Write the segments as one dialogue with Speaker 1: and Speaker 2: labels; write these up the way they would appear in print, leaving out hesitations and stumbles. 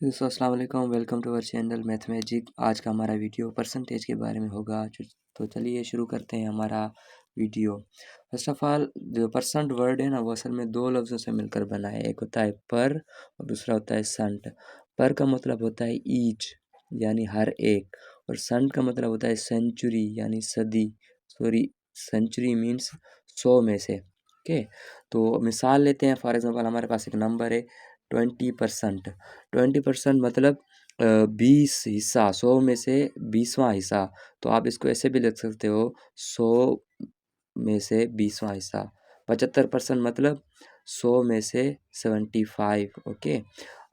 Speaker 1: दोस्तों अस्सलाम वालेकुम, welcome to our channel math magic. आज का हमारा वीडियो परसेंटेज के बारे में होगा। तो चलिए शुरू करते हैं हमारा वीडियो। फर्स्ट ऑफ ऑल जो परसेंट वर्ड है ना, वो असल में दो लफ्ज़ों से मिलकर बना है। एक होता है पर और दूसरा होता है संट। पर का मतलब होता है ईच यानी हर एक, और संट का मतलब होता है सेंचुरी यानी सदी। सॉरी, सेंचुरी मीन्स 100 में से। ओके, तो मिसाल लेते हैं। फॉर एग्जांपल हमारे पास एक नंबर है 20%। 20% मतलब 20 हिस्सा, 100 में से 20वां हिस्सा। तो आप इसको ऐसे भी लिख सकते हो 100 में से 20वां हिस्सा। 75% मतलब 100 में से 75। ओके,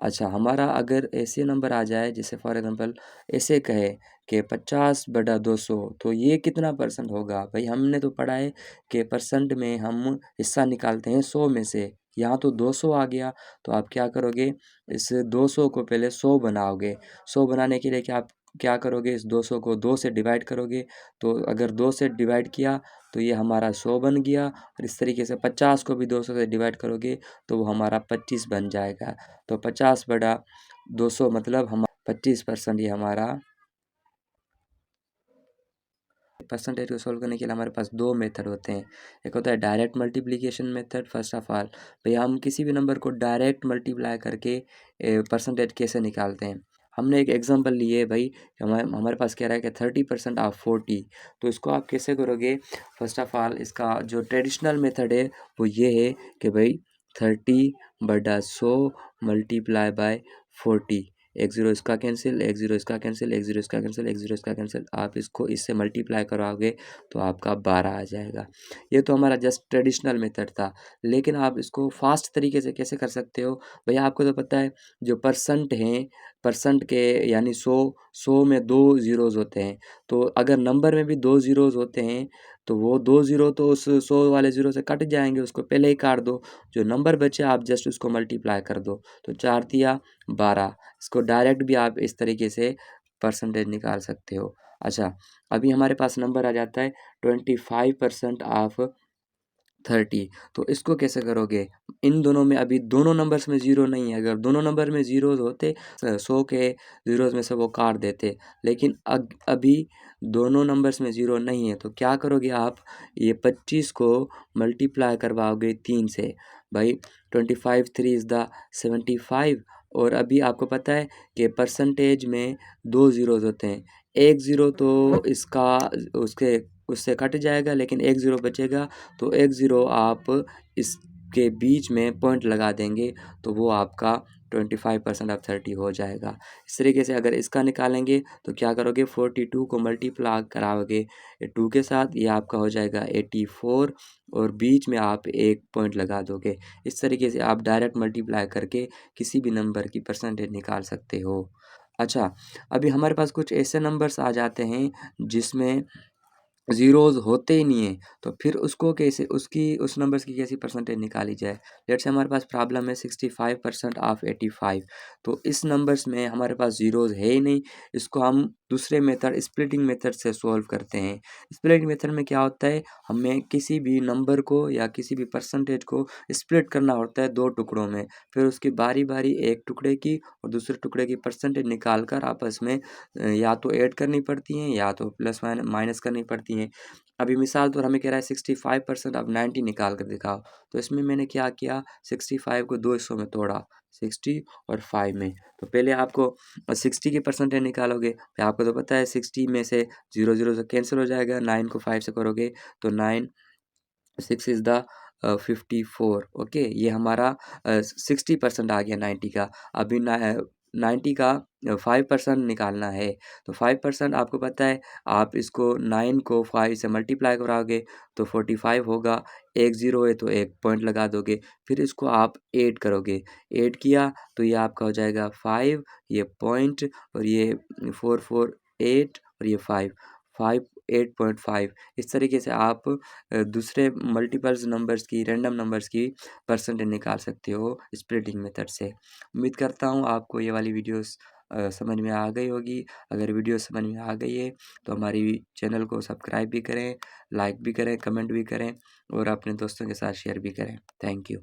Speaker 1: अच्छा, हमारा अगर ऐसे नंबर आ जाए, जैसे फॉर एग्जांपल ऐसे कहे कि 50/200, तो ये कितना परसेंट होगा? भाई हमने तो पढ़ा है कि परसेंट में हम हिस्सा निकालते हैं 100 में से। यहाँ तो 200 आ गया, तो आप क्या करोगे, इस 200 को पहले 100 बनाओगे। 100 बनाने के लिए क्या करोगे, इस 200 को 2 से डिवाइड करोगे। तो अगर 2 से डिवाइड किया तो ये हमारा 100 बन गया, और इस तरीके से 50 को भी 200 से डिवाइड करोगे तो वो हमारा 25 बन जाएगा। तो 50/200 मतलब हम 25%। ये हमारा परसेंटेज को सॉल्व करने के लिए हमारे पास दो मेथड होते हैं। एक होता है direct multiplication method. First of all भैया हम किसी भी नंबर को डायरेक्ट मल्टीप्लाई करके परसेंटेज कैसे निकालते हैं। हमने एक एग्जांपल लिए भाई, हमारे पास कह रहा है कि 30% ऑफ 40। तो इसको आप कैसे करोगे? फर्स्ट ऑफ ऑल इसका जो ट्रेडिशनल मेथड है वो ये है कि भाई 30/100 मल्टीप्लाई बाय 40। एक ज़ीरो इसका कैंसिल, एक ज़ीरो इसका कैंसिल, एक ज़ीरो इसका कैंसिल, एक ज़ीरो इसका कैंसिल। आप इसको इससे मल्टीप्लाई कराओगे तो आपका 12 आ जाएगा। ये तो हमारा जस्ट ट्रेडिशनल मेथड था, लेकिन आप इसको फास्ट तरीके से कैसे कर सकते हो? भैया आपको तो पता है जो परसेंट हैं, परसेंट के यानी 100 में 2 ज़ीरोज़ होते हैं। तो अगर नंबर में भी 2 ज़ीरोज़ होते हैं तो वो 2 ज़ीरो तो उस 100 वाले ज़ीरो से कट जाएंगे, उसको पहले ही काट दो। जो नंबर बचे आप जस्ट उसको मल्टीप्लाई कर दो। तो 4 तिया 12। इसको डायरेक्ट भी आप इस तरीके से परसेंटेज निकाल सकते हो। अच्छा, अभी हमारे पास नंबर आ जाता है 25% ऑफ 30। तो इसको कैसे करोगे? इन दोनों में अभी दोनों नंबर्स में ज़ीरो नहीं है। अगर दोनों नंबर में ज़ीरोज़ होते 100 के ज़ीरोज़ में से वो काट देते, लेकिन अभी दोनों नंबर्स में ज़ीरो नहीं है। तो क्या करोगे आप, ये 25 को मल्टीप्लाई करवाओगे 3 से। भाई 25 3 इज़ द 75। और अभी आपको पता है कि परसेंटेज में 2 ज़ीरोज़ होते हैं। एक ज़ीरो तो इसका उसके उससे कट जाएगा, लेकिन एक ज़ीरो बचेगा। तो एक ज़ीरो आप इसके बीच में पॉइंट लगा देंगे तो वो आपका 25% ऑफ 30 हो जाएगा। इस तरीके से अगर इसका निकालेंगे तो क्या करोगे, 42 को मल्टीप्लाई कराओगे 2 के साथ, ये आपका हो जाएगा 84, और बीच में आप एक पॉइंट लगा दोगे। इस तरीके से आप डायरेक्ट मल्टीप्लाई करके किसी भी नंबर की परसेंटेज निकाल सकते हो। अच्छा, अभी हमारे पास कुछ ऐसे नंबर्स आ जाते हैं जिसमें ज़ीरोज़ होते ही नहीं हैं, तो फिर उसको कैसे, उस नंबर्स की कैसी परसेंटेज निकाली जाए? लेट्स से हमारे पास प्रॉब्लम है 65% ऑफ 85। तो इस नंबर्स में हमारे पास ज़ीरोज़ है ही नहीं। इसको हम दूसरे मेथड स्प्लिटिंग मेथड से सॉल्व करते हैं। स्प्लिटिंग मेथड में क्या होता है, हमें किसी भी नंबर को या किसी भी परसेंटेज को स्प्लिट करना होता है 2 टुकड़ों में। फिर उसकी बारी-बारी एक टुकड़े की और दूसरे टुकड़े की परसेंटेज निकाल कर आपस में या तो ऐड करनी पड़ती हैं या तो प्लस माइनस करनी पड़ती हैं। अभी मिसाल तो हमें कह रहा है 65% ऑफ 90 निकाल कर दिखाओ। तो इसमें मैंने क्या किया, 65 को 2 हिस्सों में तोड़ा, 60 और 5 में। तो पहले आपको 60 की परसेंटेज निकालोगे। फिर आपको तो पता है 60 में से 0 0 से कैंसिल हो जाएगा। 9 को 5 से करोगे तो 9 6 इज़ द 54। ओके, ये हमारा 60% आ गया 90 का। अभी 90 का 5% निकालना है। तो 5% आपको पता है, आप इसको 9 को 5 से मल्टीप्लाई कराओगे तो 45 होगा। एक ज़ीरो है तो एक पॉइंट लगा दोगे। फिर इसको आप ऐड करोगे। ऐड किया तो ये आपका हो जाएगा 5, ये पॉइंट, और ये 4 4 8 और ये 5 5 8.5। इस तरीके से आप दूसरे मल्टीपल्स नंबर्स की, रैंडम नंबर्स की परसेंटेज निकाल सकते हो स्प्लिटिंग मेथड से। उम्मीद करता हूँ आपको ये वाली वीडियोस समझ में आ गई होगी। अगर वीडियो समझ में आ गई है तो हमारी चैनल को सब्सक्राइब भी करें, लाइक भी करें, कमेंट भी करें और अपने दोस्तों के साथ शेयर भी करें। Thank you.